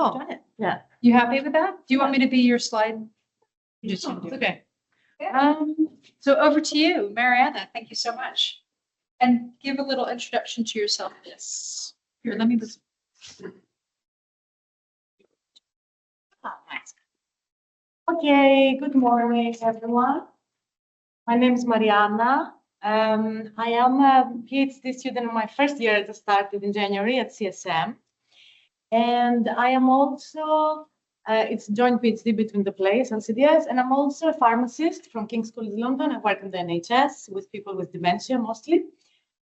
Oh, done it. Yeah. You happy with that? Do you want me to be your slide? You just Oh, do it. okay. So over to you, Marianna. Thank you so much. And give a little introduction to yourself. Yes. Here, let me listen. Ah, nice. Okay, good morning, everyone. My name is Marianna. I am a PhD student in my first year that started in January at CSM. And I am also, it's a joint PhD between the place and CDS, and I'm also a pharmacist from King's College London. I work in the NHS with people with dementia mostly.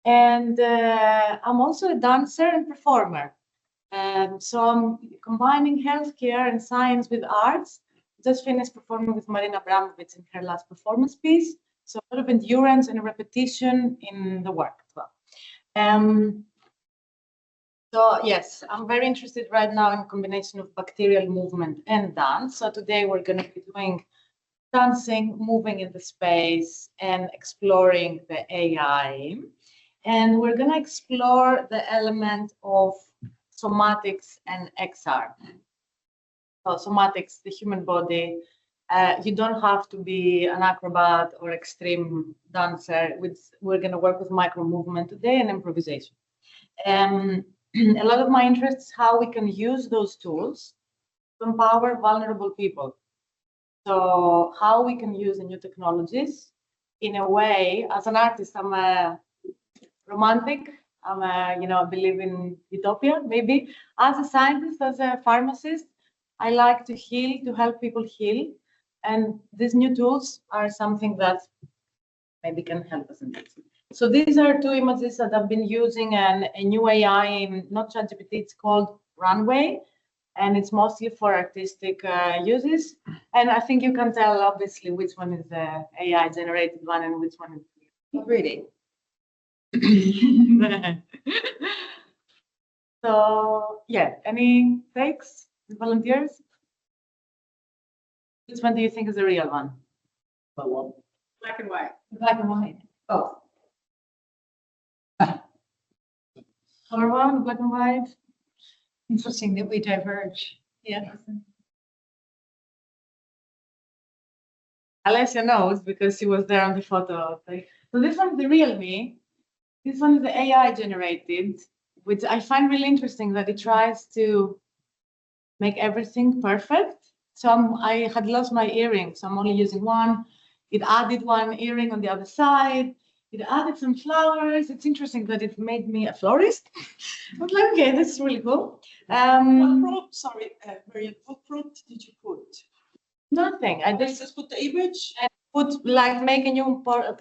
And I'm also a dancer and performer. So I'm combining healthcare and science with arts. Just finished performing with Marina Abramovic in her last performance piece. So a lot of endurance and repetition in the work as well. So yes, I'm very interested right now in combination of bacterial movement and dance. So today we're going to be doing dancing, moving in the space, and exploring the AI. And we're going to explore the element of somatics and XR. So somatics, the human body. You don't have to be an acrobat or extreme dancer. We're going to work with micromovement today and improvisation. A lot of my interest is how we can use those tools to empower vulnerable people. So how we can use the new technologies in a way, as an artist, I'm a romantic. I believe in utopia, maybe. As a scientist, as a pharmacist, I like to heal, to help people heal. And these new tools are something that maybe can help us in this. So these are two images that I've been using and a new AI in not ChatGPT, it's called Runway. And it's mostly for artistic uses. And I think you can tell, obviously, which one is the AI generated one and which one is Really? So, yeah, any takes, volunteers? Which one do you think is the real one? That one. Black and white. Black and white. Oh. Color one, black and white. Interesting that we diverge. Yeah. Alessia knows because she was there on the photo. So this one is the real me. This one is the AI generated, which I find really interesting that it tries to make everything perfect. So I had lost my earring, so I'm only using one. It added one earring on the other side. It added some flowers. It's interesting that it made me a florist. I was like, okay, this is really cool. What prompt, sorry, Marianne, what prompt did you put? Nothing. I Just put the image and put like make a new portrait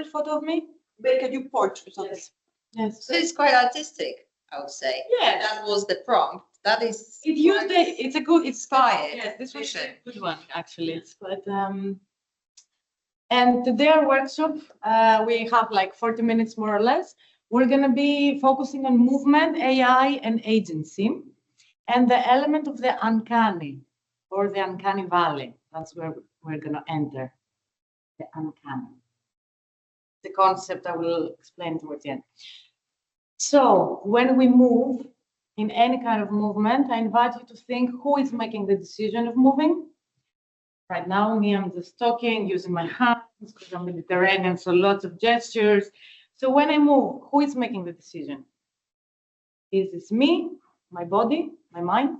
photo of me. make a new portrait of it. Yes. So it's quite artistic, I would say. Yeah. That was the prompt. That is. It used quite it's a good, it's inspired. yes, this was a vision. good one actually. It's quite and today our workshop, we have like 40 minutes more or less. We're gonna be focusing on movement, AI, and agency, and the element of the uncanny or the uncanny valley. That's where we're gonna enter. The uncanny. The concept I will explain towards the end. So when we move in any kind of movement, I invite you to think who is making the decision of moving. Right now, me, I'm just talking, using my hands because I'm Mediterranean, so lots of gestures. So when I move, who is making the decision? Is it me, my body, my mind?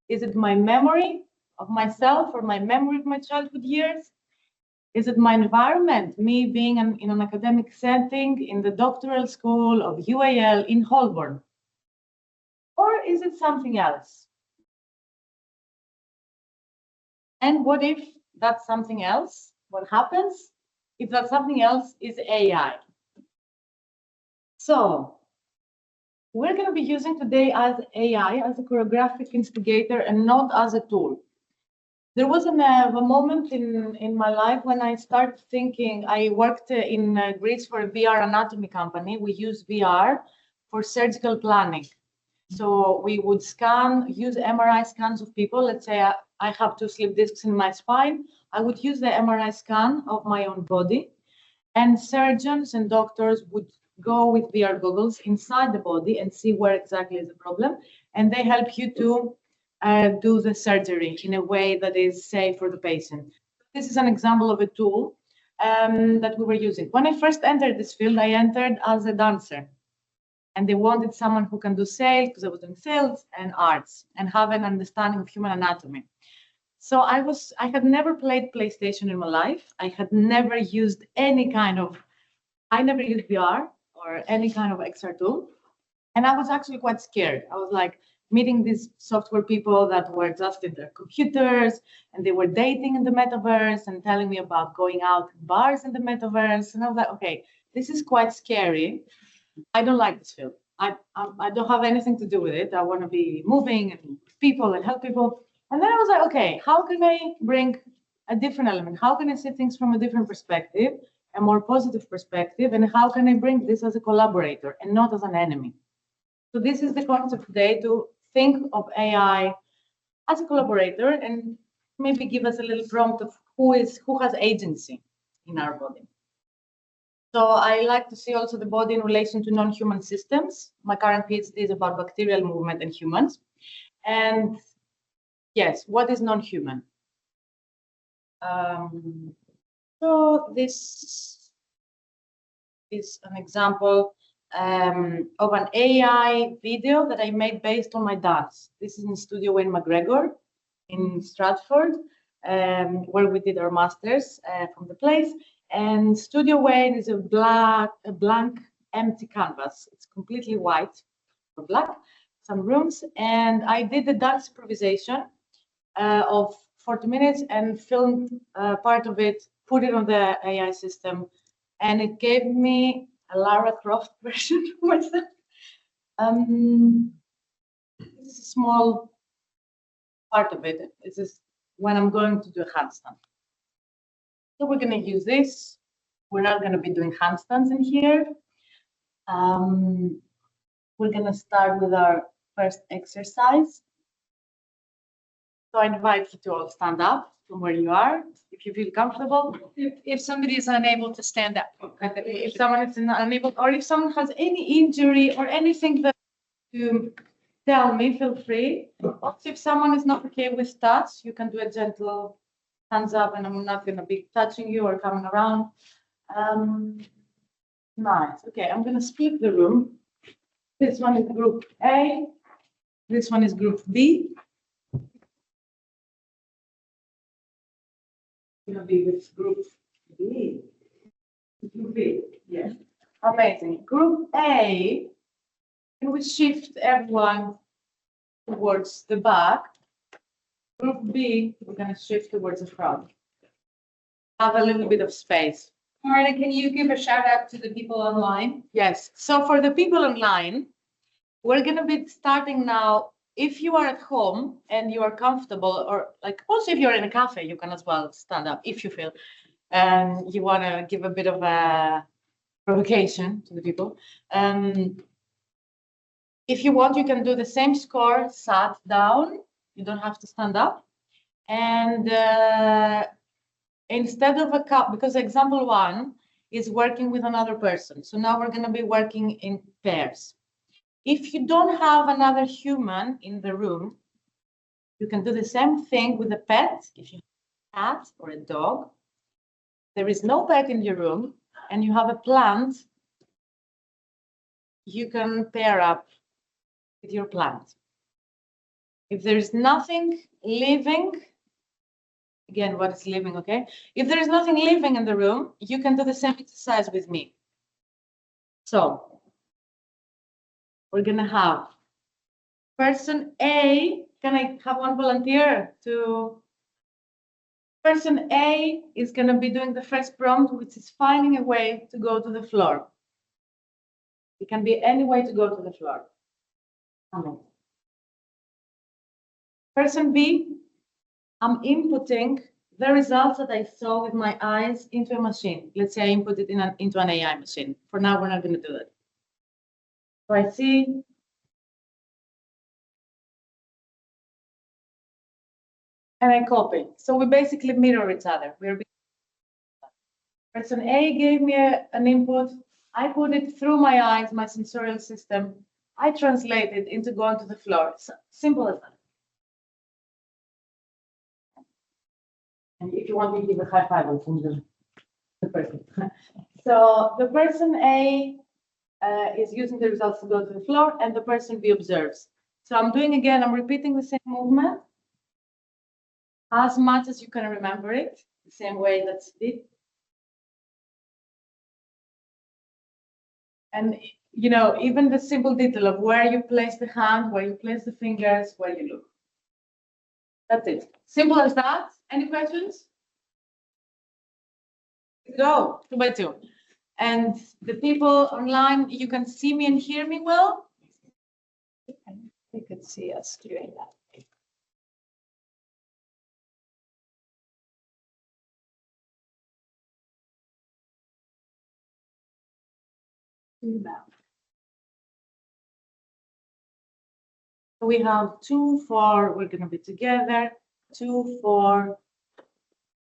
Is it my memory of myself or my memory of my childhood years? Is it my environment, me being in an academic setting in the doctoral school of UAL in Holborn? Or is it something else? And what if that's something else? What happens if that something else is AI? So we're going to be using today as AI as a choreographic instigator and not as a tool. There was a moment in my life when I started thinking. I worked in Greece for a VR anatomy company. We use VR for surgical planning. So we would use MRI scans of people. Let's say I have 2 slip discs in my spine. I would use the MRI scan of my own body, and surgeons and doctors would go with VR goggles inside the body and see where exactly is the problem. And they help you to do the surgery in a way that is safe for the patient. This is an example of a tool that we were using. When I first entered this field, I entered as a dancer. And they wanted someone who can do sales, because I was doing sales and arts and have an understanding of human anatomy. So I had never played PlayStation in my life. I had never used I never used VR or any kind of XR tool. And I was actually quite scared. I was like meeting these software people that were just in their computers and they were dating in the metaverse and telling me about going out in bars in the metaverse. And I was like, okay, this is quite scary. I don't like this field. I don't have anything to do with it. I want to be moving and people and help people. And then I was like, okay, how can I bring a different element? How can I see things from a different perspective, a more positive perspective? And how can I bring this as a collaborator and not as an enemy? So this is the concept today, to think of AI as a collaborator and maybe give us a little prompt of who has agency in our body. So I like to see also the body in relation to non-human systems. My current PhD is about bacterial movement in humans. And yes, what is non-human? So this is an example of an AI video that I made based on my dance. This is in Studio Wayne McGregor in Stratford, where we did our masters from the place. And Studio Wayne is a blank, empty canvas. It's completely white or black, some rooms. And I did the dance improvisation of 40 minutes and filmed part of it, put it on the AI system, and it gave me a Lara Croft version of myself. This is a small part of it. This is when I'm going to do a handstand. So we're going to use this. We're not going to be doing handstands in here. We're going to start with our first exercise. So I invite you to all stand up from where you are, if you feel comfortable. If somebody is unable to stand up. If someone is unable, or if someone has any injury or anything that to tell me, feel free. Also, if someone is not okay with touch, you can do a gentle hands up, and I'm not going to be touching you or coming around. Nice. Okay, I'm going to split the room. This one is group A. This one is group B. Going to be with group B. Group B, yes. Amazing. Group A, can we shift everyone towards the back? Group B, we're going to shift towards the front. Have a little bit of space. Marianna, can you give a shout out to the people online? Yes. So for the people online, we're going to be starting now. If you are at home and you are comfortable, or like also if you're in a cafe, you can as well stand up if you feel and you want to give a bit of a provocation to the people. If you want, you can do the same score sat down. You don't have to stand up. And instead of a cup, because example one is working with another person. So now we're going to be working in pairs. If you don't have another human in the room, you can do the same thing with a pet. If you have a cat or a dog, there is no pet in your room, and you have a plant, you can pair up with your plant. If there is nothing living, again, what is living, okay? If there is nothing living in the room, you can do the same exercise with me. So we're gonna have person A. Can I have one volunteer to? Person A is gonna be doing the first prompt, which is finding a way to go to the floor. It can be any way to go to the floor. Person B, I'm inputting the results that I saw with my eyes into a machine. Let's say I input it into an AI machine. For now, we're not going to do that. So I see. And I copy. So we basically mirror each other. Person A gave me an input. I put it through my eyes, my sensorial system. I translate it into going to the floor. So, simple as that. And if you want me to give a high five from the person. So the person A is using the results to go to the floor, and the person B observes. So I'm doing again, I'm repeating the same movement as much as you can remember it, the same way that's it. And you know, even the simple detail of where you place the hand, where you place the fingers, where you look. That's it. Simple as that. Any questions? Go, 2 by 2. And the people online, you can see me and hear me well? You could see us doing that. Now. We have 2, 4, we're going to be together. 2, 4.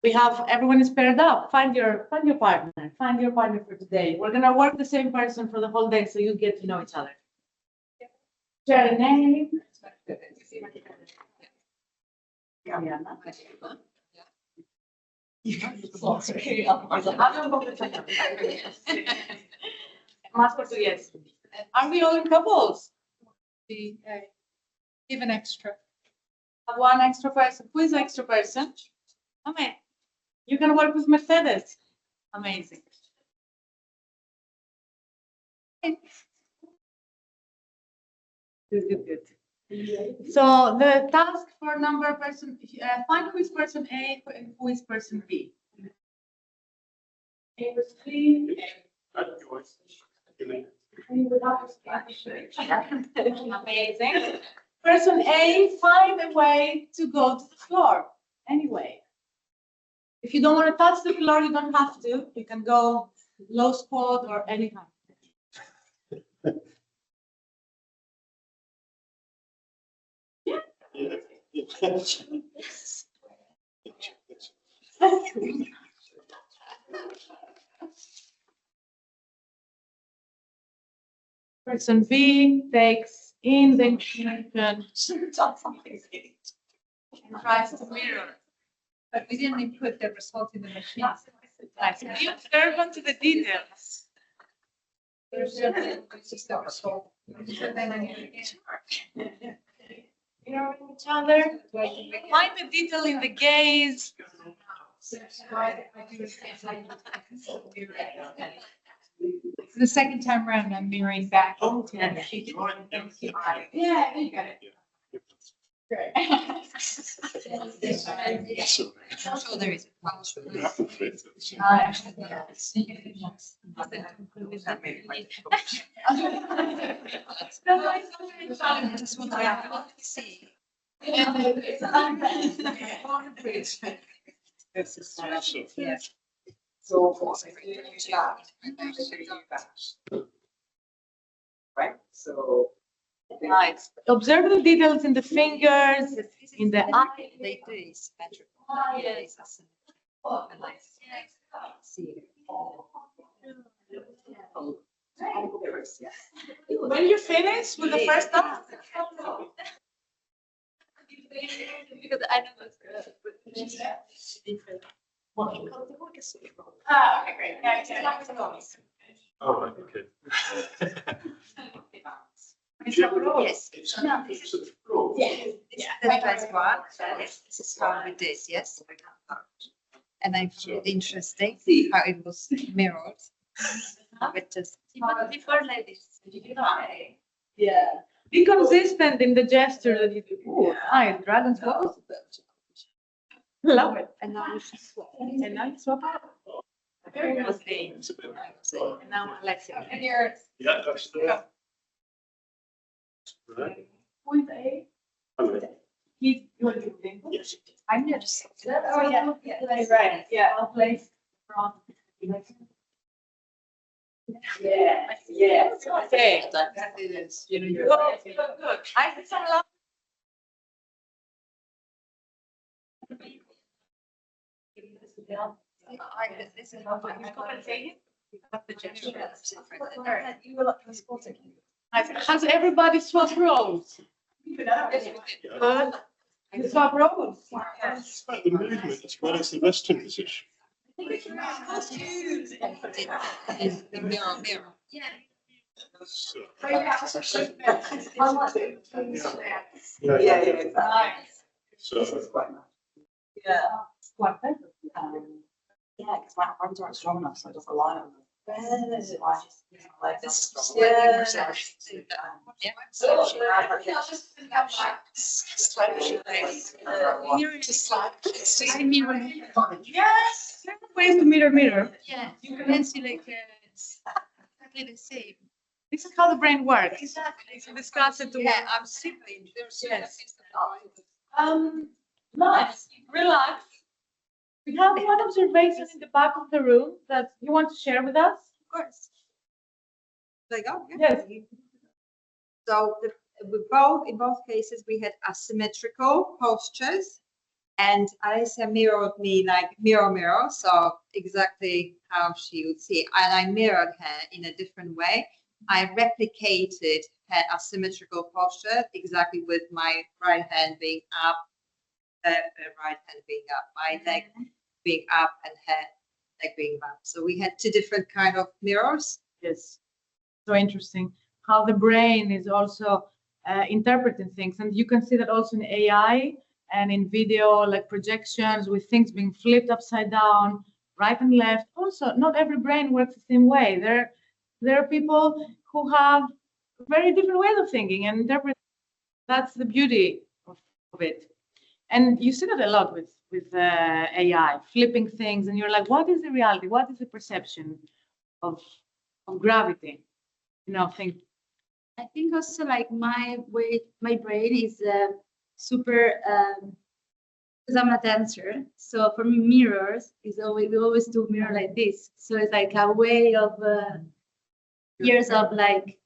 We have, everyone is paired up. Find your partner. Find your partner for today. We're going to work the same person for the whole day so you get to know each other. Share a name. Marianna. Más portugués. Are we all in couples? Give an extra. Have one extra person. Who is the extra person? Okay. You can work with Mercedes. Amazing. Good. So the task for number person, find who is person A and who is person B. A was 3. Amazing. Person A, find a way to go to the floor. Anyway. If you don't want to touch the floor, you don't have to. You can go low squat or anytime. Person B takes in the information and tries to mirror. But we didn't input the result in the machine. Nice. Be observant to the details. It's just the result. Mirroring each other. Find the detail in the gaze. The second time around, I'm mirroring back. Yeah, you got it. So there is That's what I want to see. Yes. Right, so. Nice. Observe the details in the fingers, in the eye. They do is better. See. When you finish with the first task. Because I know that's good. Okay, great. Oh, right, okay. Yes. No. This is the first one. This is how we did, yes. And I found it interesting how it was mirrored. With just before ladies. Yeah. Be consistent in the gesture that you do. Ooh, nice. Dragon's pose. Love it. And now we should swap. And now you swap out. Very good. And now Alexia. And yours. Yeah, that's the. Right. Who is A? Okay. He's going to be. Yes. I'm just. Oh, yeah. Right. Yeah. I'll place from. Yeah. Yeah. Okay. That it is. You know, you're. Good. Good. I see some love. This is how Compensating? The gesture. You were like transporting. Has everybody swapped roles? Good. You swap roles? It's about the movement as well as the resting position. Is the mirror, mirror. So, Yeah. so Yeah. Yeah, because my arms aren't strong enough, so I just rely on them. This is why my legs aren't strong. Yes. Ways to mirror. Yeah, you can see like it's exactly the same. This is how the brain works. Exactly. So discuss it together. Yeah, I'm super interested. Yes. Nice. Relax. We have one observation in the back of the room that you want to share with us. Of course. There you go. Yes. So in both cases, we had asymmetrical postures, and Alicia mirrored me like mirror, so exactly how she would see. And I mirrored her in a different way. I replicated her asymmetrical posture exactly with my right hand being up, her right hand being up, my leg being up, and her leg being up. So we had two different kind of mirrors. Yes. So interesting how the brain is also interpreting things. And you can see that also in AI and in video, like projections with things being flipped upside down, right and left. Also, not every brain works the same way. There are people who have very different ways of thinking and interpret. That's the beauty of it. And you see that a lot with AI, flipping things, and you're like, what is the reality? What is the perception of gravity? Think. I think also like my brain is super, because I'm a dancer. So for me, mirrors is always, we always do mirror like this. So it's like a way of years of like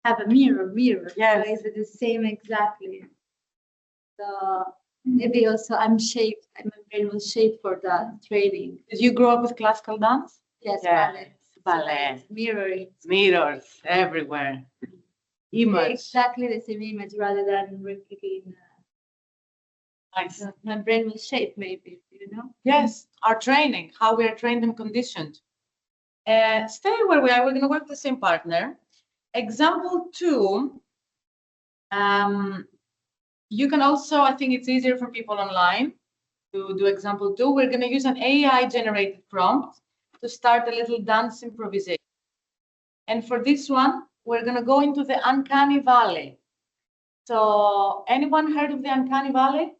have a mirror. Yes. So it's the same exactly. So maybe also I'm shaped. My brain was shaped for that training. Did you grow up with classical dance? Yes, Yeah. ballet. Ballet. So mirroring. Mirrors everywhere. Image. Exactly the same image rather than replicating. Nice. My brain was shaped, maybe, Yes, our training, how we are trained and conditioned. Stay where we are. We're going to work with the same partner. Example 2. You can also, I think it's easier for people online to do example 2. We're going to use an AI-generated prompt to start a little dance improvisation. And for this one, we're going to go into the uncanny valley. So, anyone heard of the uncanny valley?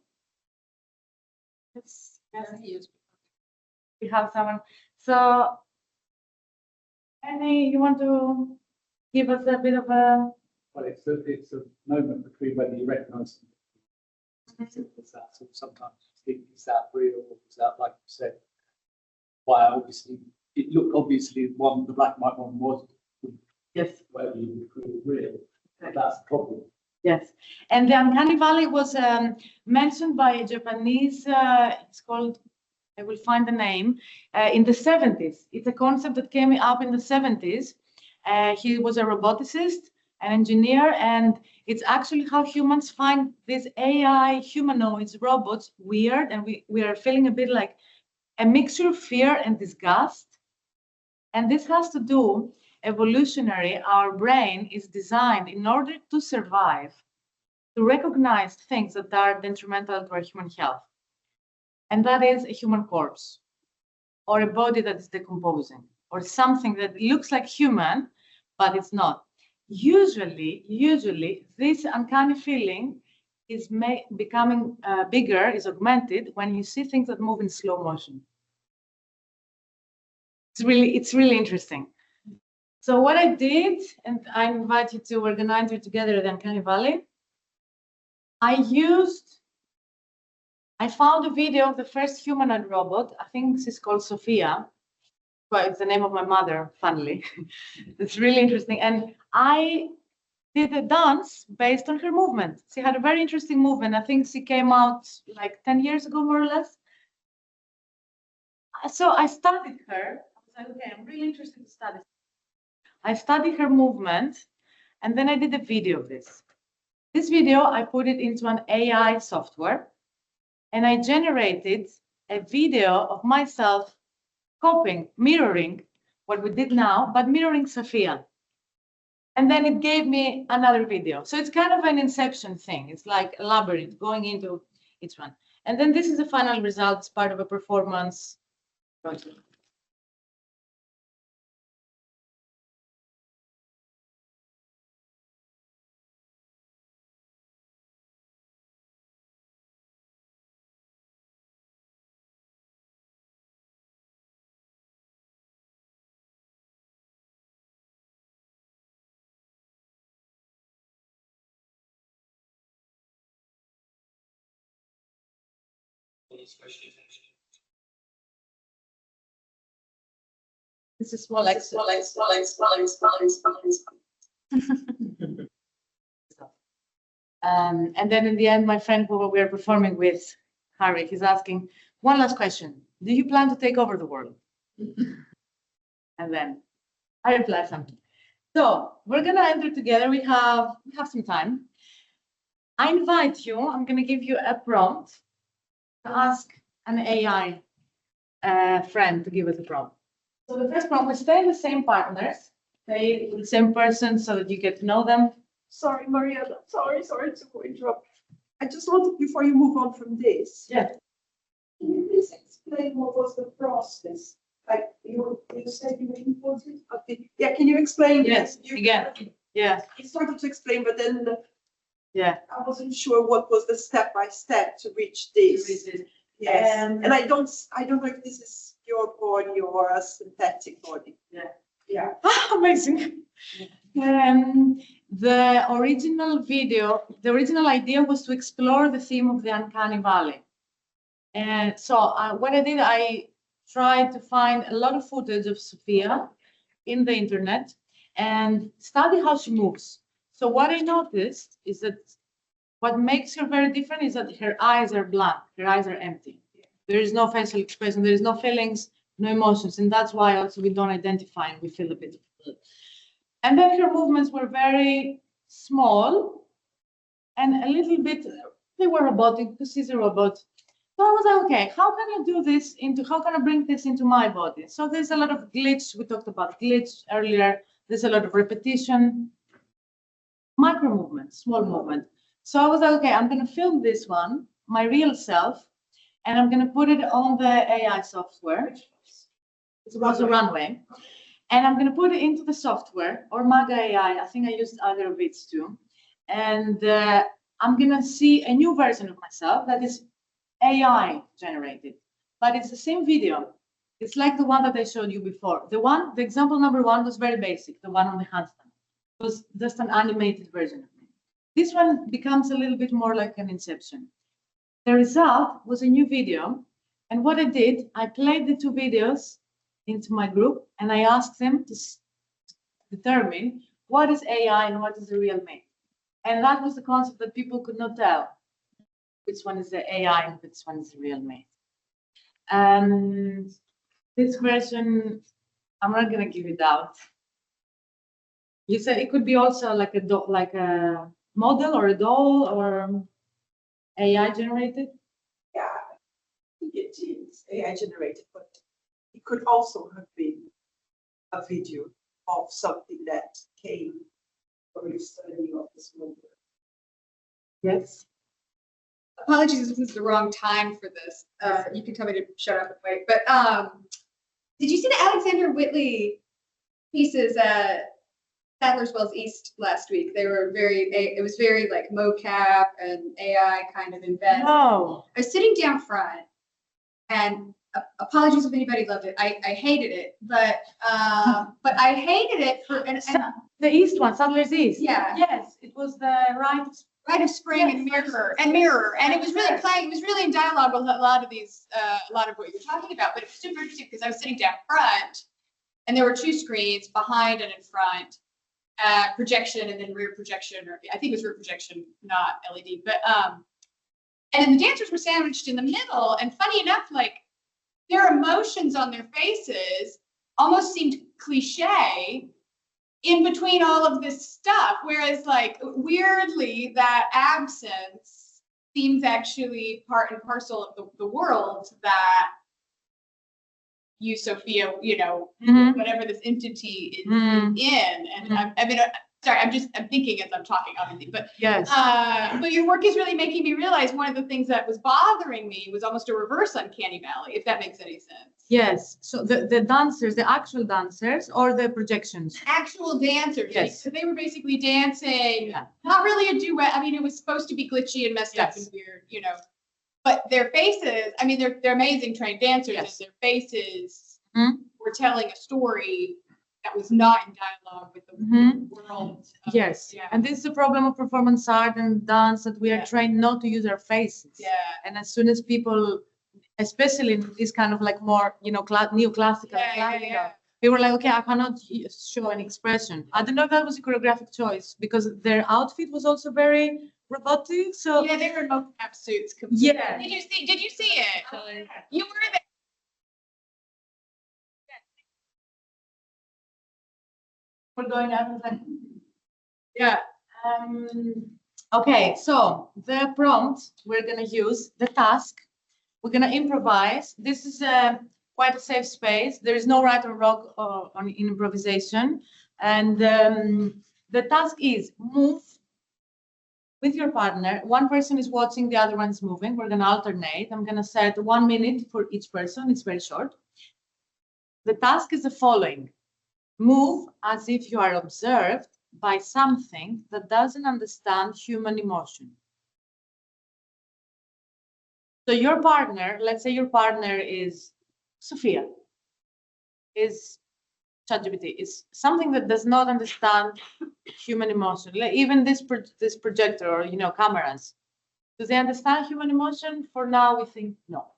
Yes. We have someone. So, you want to give us a bit of a... Well, it's a moment between whether you recognise something. It's that, so sometimes you think, is that real, or is that, like you said, why obviously, it looked obviously the black and white one was, Yes. whatever you would call real, but that's the problem. Yes, and the uncanny valley was mentioned by a Japanese, it's called, I will find the name, in the 70s. It's a concept that came up in the 70s. He was a roboticist, an engineer, and it's actually how humans find these AI humanoids, robots, weird, and we are feeling a bit like a mixture of fear and disgust. And this has to do, evolutionary, our brain is designed in order to survive, to recognize things that are detrimental to our human health. And that is a human corpse, or a body that is decomposing, or something that looks like human, but it's not. Usually, this uncanny feeling is becoming bigger, is augmented when you see things that move in slow motion. It's really interesting. So what I did, and I invite you to, we're going to enter together the uncanny valley. I found a video of the first humanoid robot. I think she's called Sophia. Well, it's the name of my mother, funnily. It's really interesting. And I did a dance based on her movement. She had a very interesting movement. I think she came out like 10 years ago, more or less. So I studied her. I was like, okay, I'm really interested to study. I studied her movement, and then I did a video of this. This video, I put it into an AI software, and I generated a video of myself copying, mirroring what we did now, but mirroring Sophia. And then it gave me another video. So it's kind of an inception thing. It's like a labyrinth going into each one. And then this is the final result, it's part of a performance project. This is more like and then in the end, my friend who we are performing with, Harry, he's asking one last question: do you plan to take over the world? And then I reply something. So we're gonna enter together. We have some time. I invite you. I'm gonna give you a prompt to ask an AI friend to give us a prompt. So the first prompt, we stay the same partners, stay with the same person so that you get to know them. Sorry, Marianna, sorry to interrupt. I just wanted, before you move on from this. Yeah. Can you please explain what was the process? Like you said you inputted? Okay, yeah, can you explain? Yes, You- again. Yeah, You started to explain, but then yeah. I wasn't sure what was the step by step to reach this. Yes, and I don't know if this is your body or a synthetic body. Yeah. Yeah. Amazing. The original video, the original idea was to explore the theme of the uncanny valley. And so what I did, I tried to find a lot of footage of Sophia in the internet and study how she moves. So what I noticed is that what makes her very different is that her eyes are blank, her eyes are empty. There is no facial expression, there is no feelings, no emotions, and that's why also we don't identify and we feel a bit. And then her movements were very small and a little bit, they were robotic because she's a robot. So I was like, okay, how can I do this how can I bring this into my body? So there's a lot of glitch, we talked about glitch earlier, there's a lot of repetition, micro movements, small movement. So I was like, okay, I'm gonna film this one, my real self, and I'm gonna put it on the AI software. It was a runway. And I'm going to put it into the software or Maga AI. I think I used other of it too. And I'm going to see a new version of myself that is AI generated, but it's the same video. It's like the one that I showed you before. The example number one was very basic. The one on the handstand was just an animated version of me. This one becomes a little bit more like an inception. The result was a new video. And what I did, I played the two videos into my group, and I asked them to determine what is AI and what is the real me. And that was the concept that people could not tell which one is the AI and which one is the real me. And this version, I'm not gonna give it out. You said it could be also like a model or a doll or AI generated. Yeah, I think it is AI generated, but it could also have been a video of something that came from your study of this movement. Yes. Apologies if this is the wrong time for this. You can tell me to shut up and wait. But did you see the Alexander Whitley pieces at Sadler's Wells East last week? They were it was very like mocap and AI kind of embed. No. I was sitting down front, and apologies if anybody loved it. I hated it, but I hated it for The East one, Sadler's East. Yeah. Yes, it was the Rite of Spring and Mirror, and it was really playing. It was really in dialogue with a lot of what you're talking about. But it was super interesting because I was sitting down front, and there were two screens, behind and in front, projection and then rear projection, or I think it was rear projection, not LED. But and then the dancers were sandwiched in the middle. And funny enough, like their emotions on their faces almost seemed cliche in between all of this stuff. Whereas like weirdly, that absence seems actually part and parcel of the world that you, Sophia, you know, whatever this entity is in. And I mean, sorry, I'm thinking as I'm talking, obviously, but Yes. but your work is really making me realize one of the things that was bothering me was almost a reverse uncanny valley, if that makes any sense. Yes. So the dancers, the actual dancers, or the projections? Actual dancers. Yes. So they were basically dancing, Yeah. not really a duet. I mean, it was supposed to be glitchy and messed up and weird, you know. But their faces, I mean, they're amazing trained dancers, Yes. and their faces were telling a story that was not in dialogue with the world. Yes. Yeah. And this is the problem of performance art and dance, that we are trained not to use our faces. Yeah. And as soon as people, especially in this kind of like more, you know, neoclassical, they were like, okay, I cannot show an expression. I don't know if that was a choreographic choice, because their outfit was also very robotic. So Yeah, they were in mocap suits. Yeah. Did you see it? You were there. we're going out. Yeah. Okay, so the prompt we're going to use, the task, we're going to improvise. This is quite a safe space. There is no right or wrong on improvisation. And the task is move with your partner. One person is watching, the other one is moving. We're going to alternate. I'm going to set 1 minute for each person. It's very short. The task is the following. Move as if you are observed by something that doesn't understand human emotion. So your partner, let's say your partner is Sophia, is ChatGPT, is something that does not understand human emotion. Like even this projector or, you know, cameras, do they understand human emotion? For now, we think no.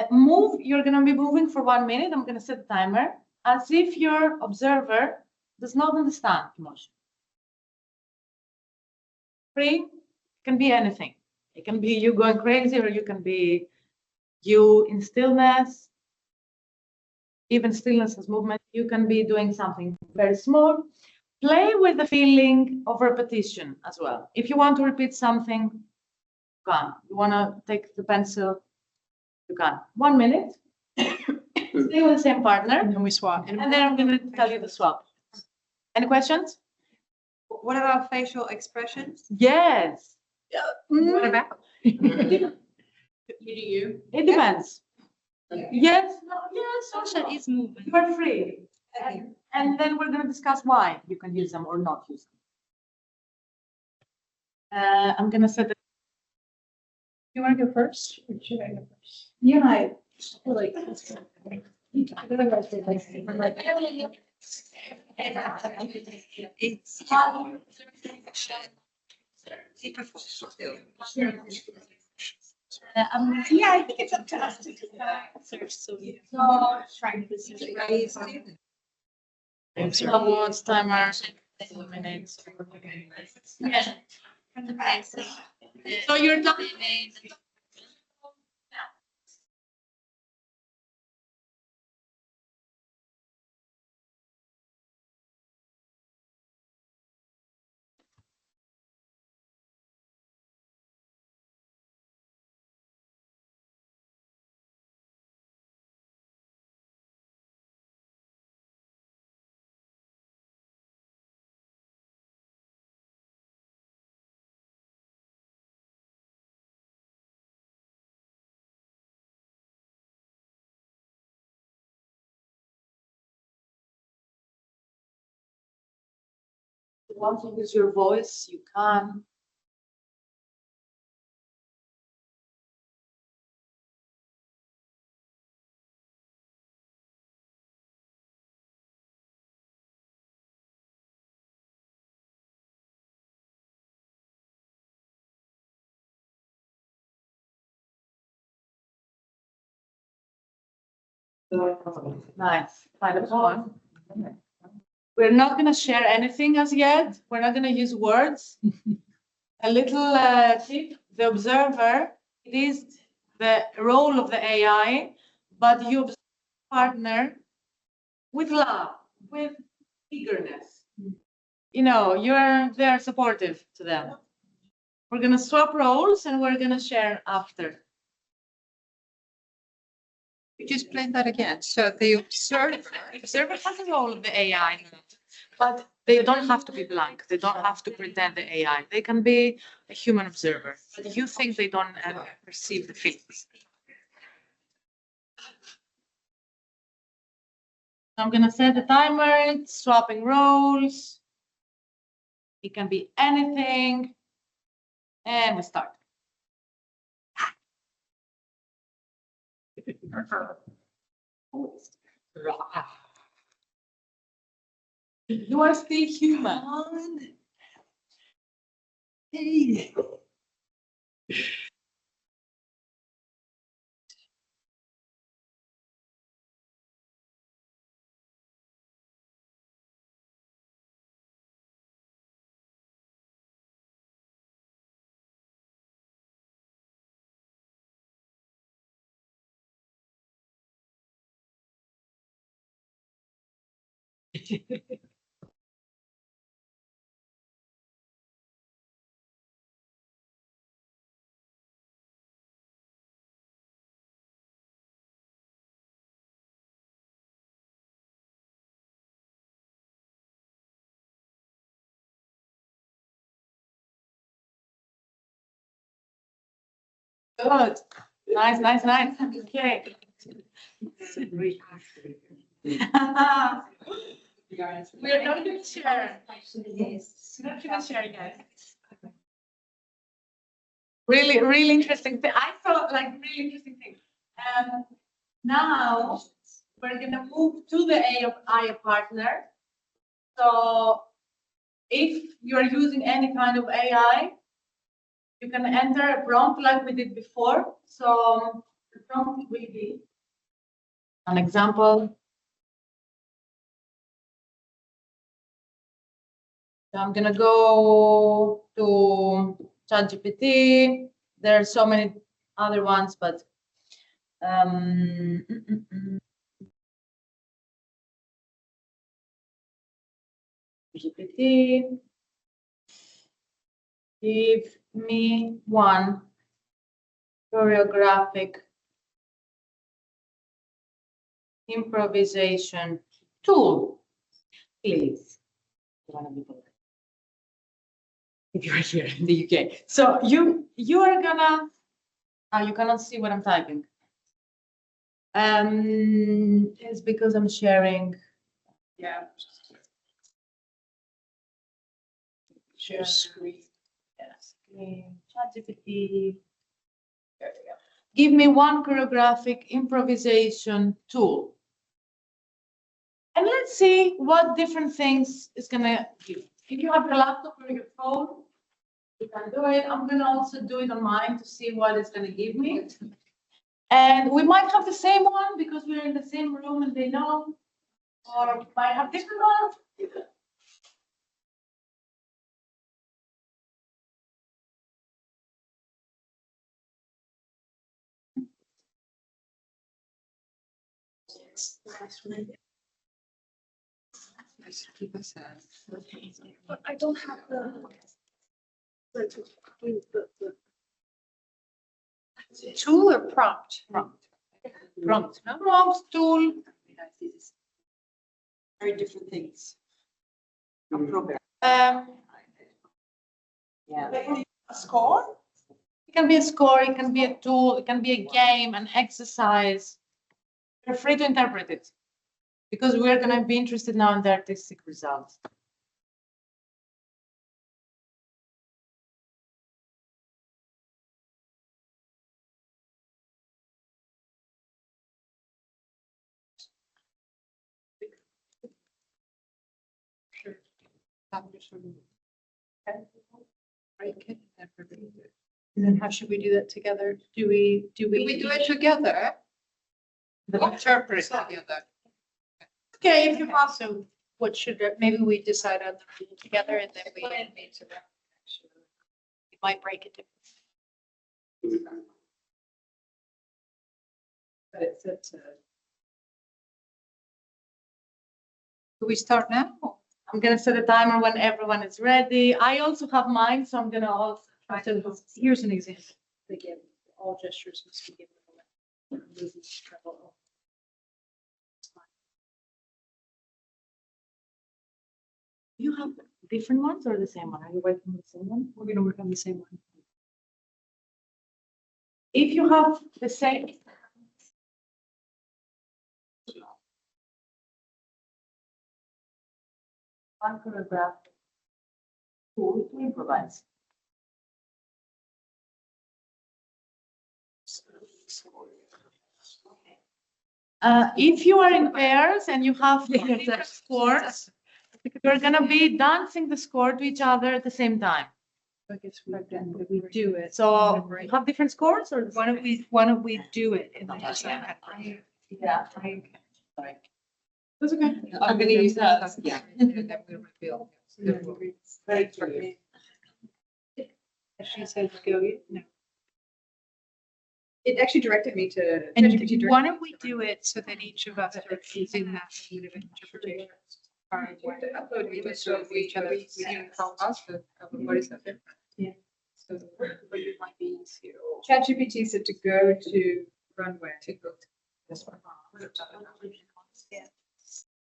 Move, you're going to be moving for 1 minute. I'm going to set the timer as if your observer does not understand emotion. Free can be anything. It can be you going crazy, or you can be you in stillness. Even stillness as movement. You can be doing something very small. Play with the feeling of repetition as well. If you want to repeat something, you can. You want to take the pencil, you can. 1 minute. Stay with the same partner. And we swap. And then I'm going to tell you the swap. Any questions? What about facial expressions? Yes. What about? You do you. It depends. Yes. No, yes. Social is movement. You are free. And then we're going to discuss why you can use them or not use them. I'm going to set the. You want to go first, or should I go first? You and I feel like. It's Yeah, I think it's up to us to decide. so yeah. Trying to Watch timer. 2 minutes. Yeah. So you're done. If you want to use your voice, you can. Nice. One. We're not going to share anything as yet. We're not going to use words. A little tip, the observer, it is the role of the AI, but you observe the partner with love, with eagerness. You know, you're there supportive to them. We're gonna swap roles and we're gonna share after. Could you explain that again? So the Observer has a role of the AI, but they don't have to be blank. They don't have to pretend the AI. They can be a human observer, but you think they don't perceive the feelings. I'm gonna set the timer, swapping roles. It can be anything. And we start. You are still human. Hey. Good. Nice, nice, nice. Okay. We're not going to share. yes. We're not going to share, guys. Really, really interesting thing. I thought like really interesting thing. Now we're going to move to the AI partner. So if you're using any kind of AI, you can enter a prompt like we did before. So the prompt will be an example. So I'm gonna go to ChatGPT. There are so many other ones, but GPT, give me one choreographic improvisation tool, please. If you're here in the UK. So you are gonna, you cannot see what I'm typing. It's because I'm sharing. Yeah. Share screen. Yes. ChatGPT. There we go. Give me one choreographic improvisation tool. And let's see what different things it's gonna give. If you have your laptop or your phone, you can do it. I'm gonna also do it on mine to see what it's gonna give me. And we might have the same one because we're in the same room and they know, or we might have different ones. But I don't have the tool or prompt? Prompt. Prompt tool. Very different things. A program. Yeah. A score? It can be a score, it can be a tool, it can be a game, an exercise. You're free to interpret it because we're going to be interested now in the artistic results. And then how should we do that together? Do we Do we do it together? Interpret together. Okay, if you want, so what should, maybe we decide on the rule together and then we might break it. But it's Do we start now? I'm gonna set a timer when everyone is ready. I also have mine, so I'm gonna also try to. Here's an example. Again, all gestures must be given. You have different ones or the same one? Are you working on the same one? We're gonna work on the same one. If you have the same. One choreographic tool to improvise. If you are in pairs and you have different scores, you're gonna be dancing the score to each other at the same time. I guess we do it. So you have different scores or? Why don't we do it in the Yeah. That's okay. I'm gonna use that. Yeah. And then we'll reveal. She said go, no. It actually directed me to. And why don't we do it so that each of us are using that kind of interpretation? Upload the image so each other see how us, everybody's up there. Yeah. So it might be easier. ChatGPT said to go to runway. To go to this one.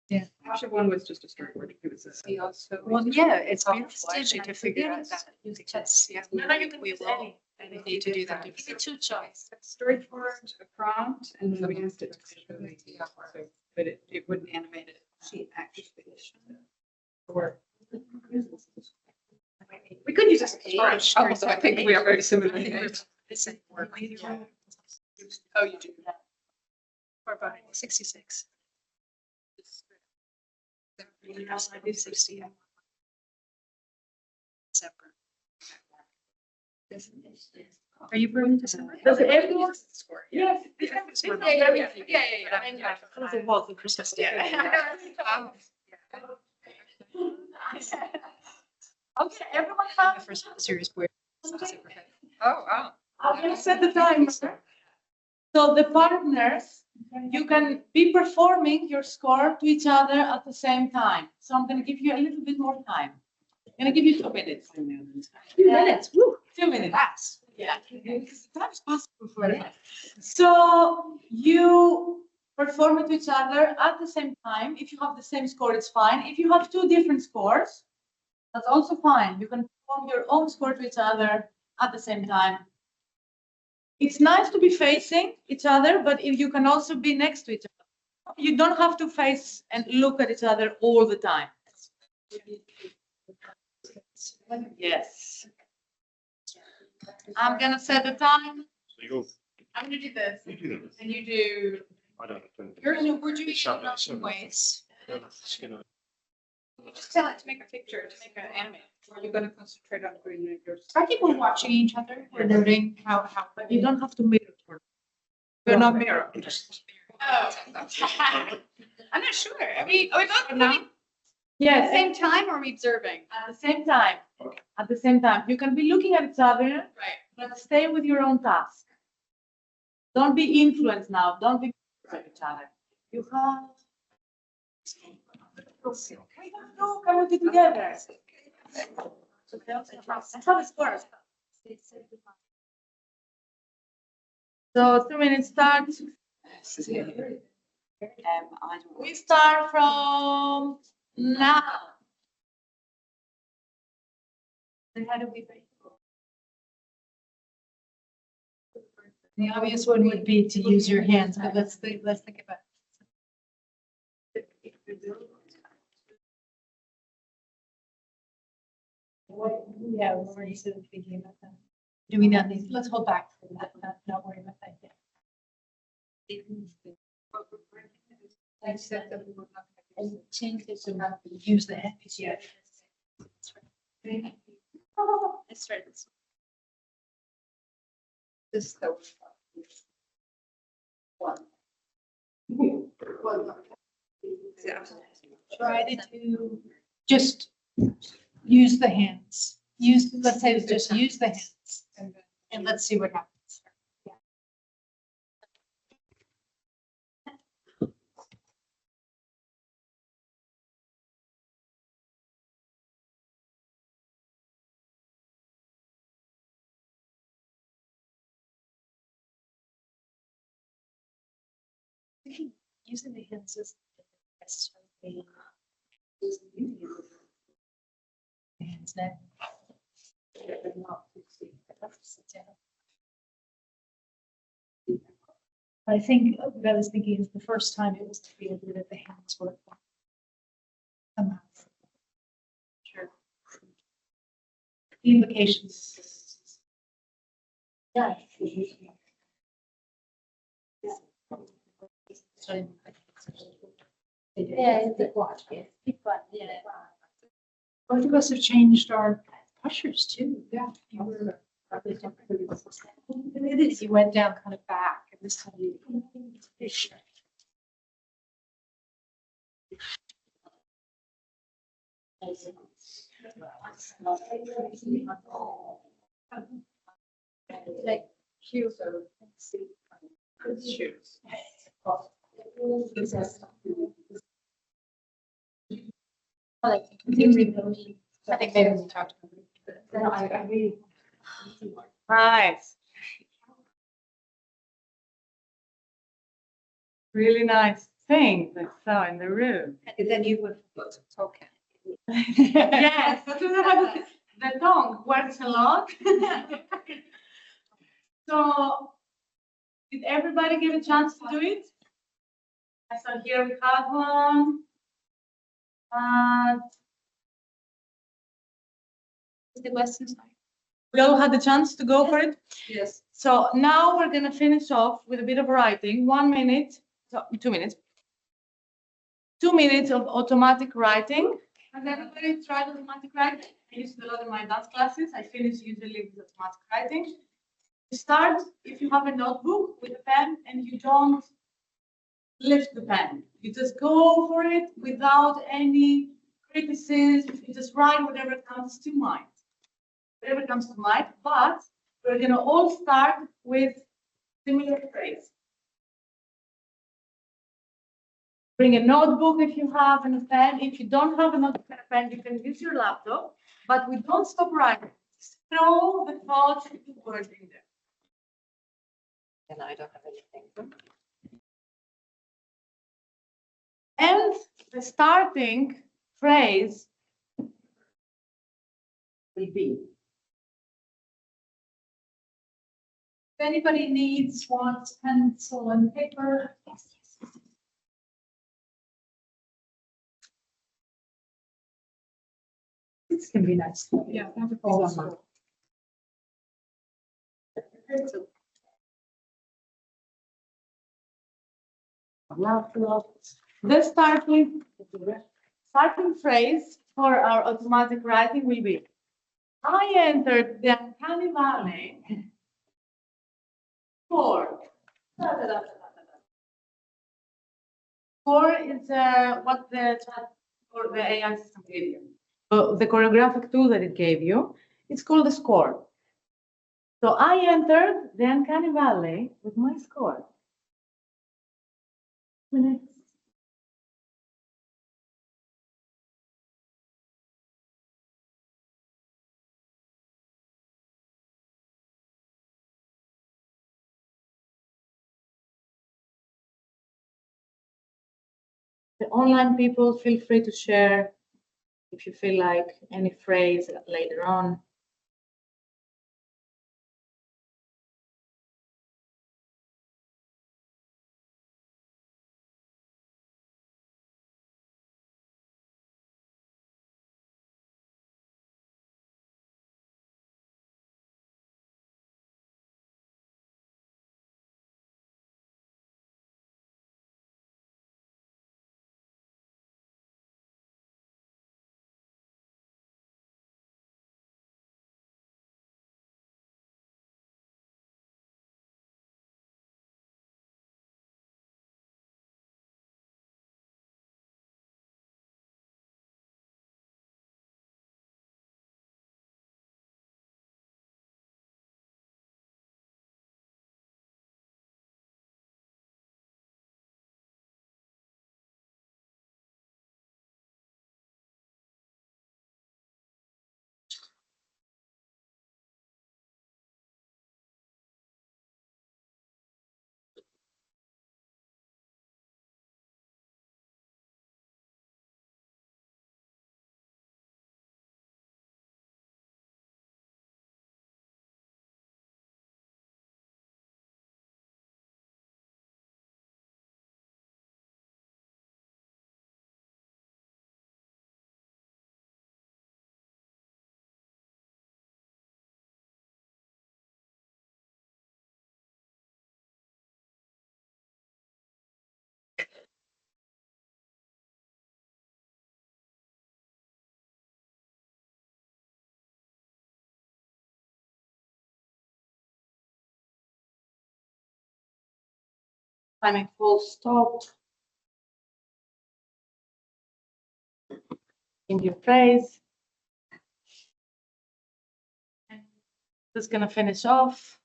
Yeah. Option one was just a storyboard. It was a. See also. Well, yeah, it's helpful actually to figure out that. Because, yeah, No, you can we use will any. need to do that. Give me two choices. Storyboard, a prompt, and then we asked it to show the idea, so, but it wouldn't animate it. She actually. Or. We could use this. Also, I think we are very similar. This ain't working. Oh, you do. Or by 66. I do 60. Separate. Are you brilliant? Does everyone? Yes. Okay, everyone The have. first serious boy. Oh, wow. I'm gonna set the timer. So the partners, you can be performing your score to each other at the same time. So I'm gonna give you a little bit more time. I'm gonna give you 2 minutes. 2 minutes, woo, 2 minutes. Yeah, because the time is possible for it. So you perform it to each other at the same time. If you have the same score, it's fine. If you have 2 different scores, that's also fine. You can perform your own score to each other at the same time. It's nice to be facing each other, but if you can also be next to each other. You don't have to face and look at each other all the time. Yes. I'm gonna set the time. So you're, I'm gonna do this, you do that. and you do. I don't know. We're doing it in our own ways. It's gonna- Just tell it to make a picture, to make an anime. Are you gonna concentrate on doing yours? Are people watching each other? We're noting how. You don't have to mirror. We're not mirror. Oh. I'm not sure. Are we both No. at the Yes, same time, or are we observing? at the same time. At the same time, you can be looking at each other, Right. but stay with your own task. Don't be influenced now. Don't be at each other. You have. We don't know. Can we do together? That's how it works. So 2 minutes start. We start from now. The obvious one would be to use your hands, but let's think about. Yeah, we're already sort of thinking about that. Do we not need, let's hold back from that, not worry about that yet. I said that we were not gonna And change this and use the hands. Yeah. Let's try this. This though. Yeah. Try to do, just use the hands. Let's say just use the hands and let's see what happens. Using the hands is necessarily hands now. I think what I was thinking is the first time it was to be able that the hands were somehow. Sure. The implications. Yeah. Yeah, it's a watch. Yeah. Both of us have changed our postures too. Yeah. You were probably different. It is. You went down kind of back, and this time you. Like shoes. Shoes. Like, I think maybe we talked about it. I really. Nice. Really nice thing I saw in the room. And then you would put a token. Yes, the tongue works a lot. So, did everybody get a chance to do it? So here we have one. The question. We all had the chance to go for it. Yes. So now we're gonna finish off with a bit of writing. 1 minute, so 2 minutes. 2 minutes of automatic writing. Has everybody tried automatic writing? I used to do a lot in my dance classes. I finish usually with automatic writing. You start if you have a notebook with a pen and you don't lift the pen. You just go for it without any criticism. You just write whatever comes to mind. Whatever comes to mind, but we're gonna all start with similar phrase. Bring a notebook if you have and a pen. If you don't have a notebook and a pen, you can use your laptop, but we don't stop writing. Just throw the thoughts and the words in there. And I don't have anything. And the starting phrase will be. If anybody wants pencil and paper. Yes. This can be nice. Yeah. The starting phrase for our automatic writing will be, I entered the uncanny valley for. For is what the chat or the AI system gave you. So the choreographic tool that it gave you, it's called the score. So I entered the uncanny valley with my score. Minutes. The online people, feel free to share if you feel like any phrase later on. Timing full stop. In your phrase. And just gonna finish off.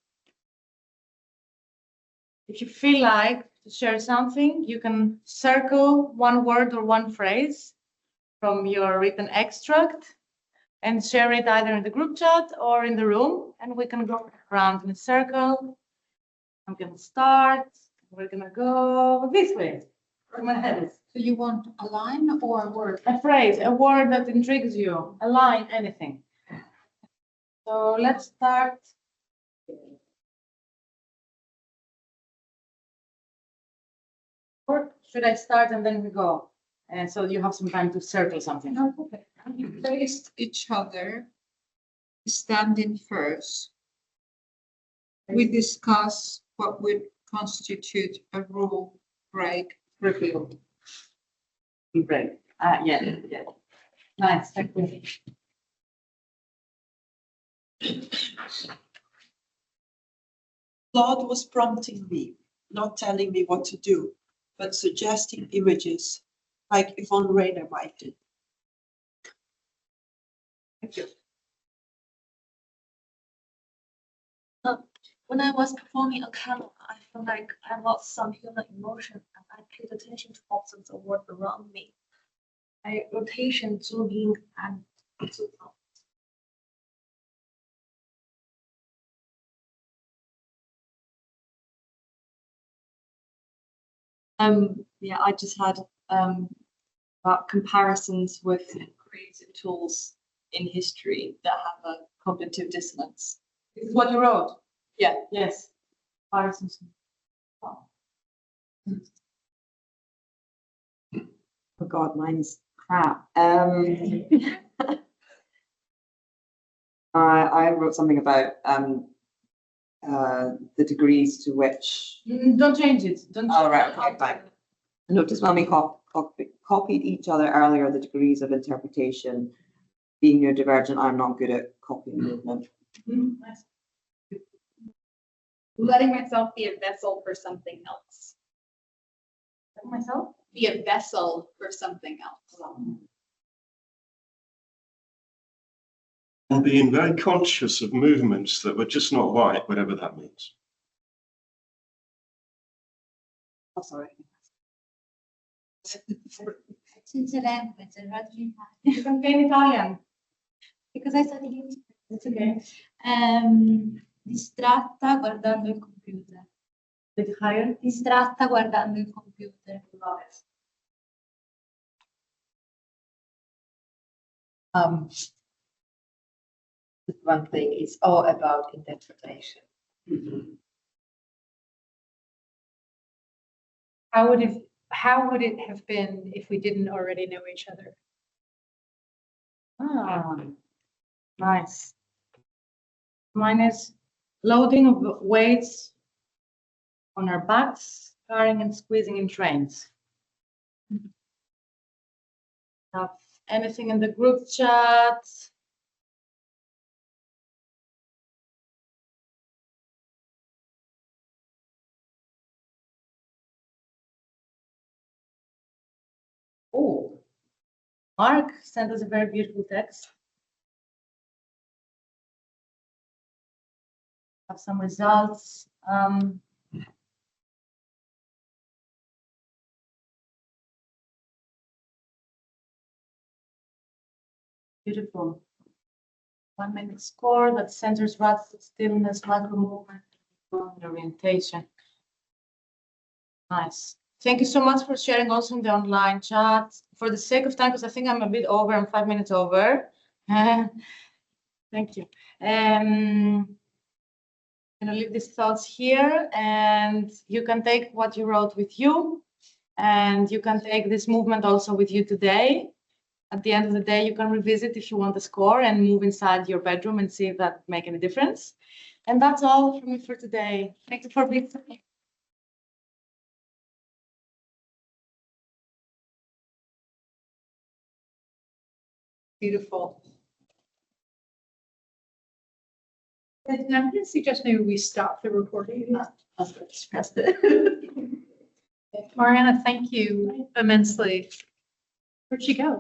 If you feel like to share something, you can circle one word or one phrase from your written extract and share it either in the group chat or in the room, and we can go around in a circle. I'm gonna start. We're gonna go this way. Where my head is. So you want a line or a word? A phrase, a word that intrigues you, a line, anything. So let's start. Or should I start and then we go? And so you have some time to circle something. No, okay. You faced each other, standing first. We discuss what would constitute a rule break review. Break. Yeah, yeah. Nice, thank you. Claude was prompting me, not telling me what to do, but suggesting images, like Yvonne Rainer might do. Thank you. When I was performing a camera, I felt like I lost some human emotion and I paid attention to observe the world around me. I rotation, zooming, and zoom out. Yeah, I just had about comparisons with creative tools in history that have a cognitive dissonance. This is what you wrote? Yeah. Yes. Parsons. Oh God, mine's crap. I wrote something about the degrees to which. Don't change it. Don't. Oh, right, okay, fine. Notice when we copied each other earlier, the degrees of interpretation. Being neurodivergent, I'm not good at copying movement. Nice. Letting myself be a vessel for something else. Myself? Be a vessel for something else. And being very conscious of movements that were just not right, whatever that means. Oh, sorry. Since the language, I'd rather you You can play in Italian. because I studied English. It's okay. Distratta guardando il computer. Bit higher. Distratta guardando il computer. One thing is all about interpretation. How would it have been if we didn't already know each other? Ah, nice. Mine is loading of weights on our backs, carrying and squeezing in trains. Have anything in the group chat? Oh, Mark sent us a very beautiful text. Have some results. Beautiful. 1 minute score that centers rapid stillness, micromovement, and orientation. Nice. Thank you so much for sharing also in the online chat. For the sake of time, because I think I'm a bit over, I'm 5 minutes over. Thank you. I'm gonna leave these thoughts here, and you can take what you wrote with you, and you can take this movement also with you today. At the end of the day, you can revisit if you want the score and move inside your bedroom and see if that make any difference. And that's all from me for today. Thank you for being here. Beautiful. And I'm going to suggest maybe we stop the recording. Just pressed it. Marianna, thank you immensely. Where'd she go?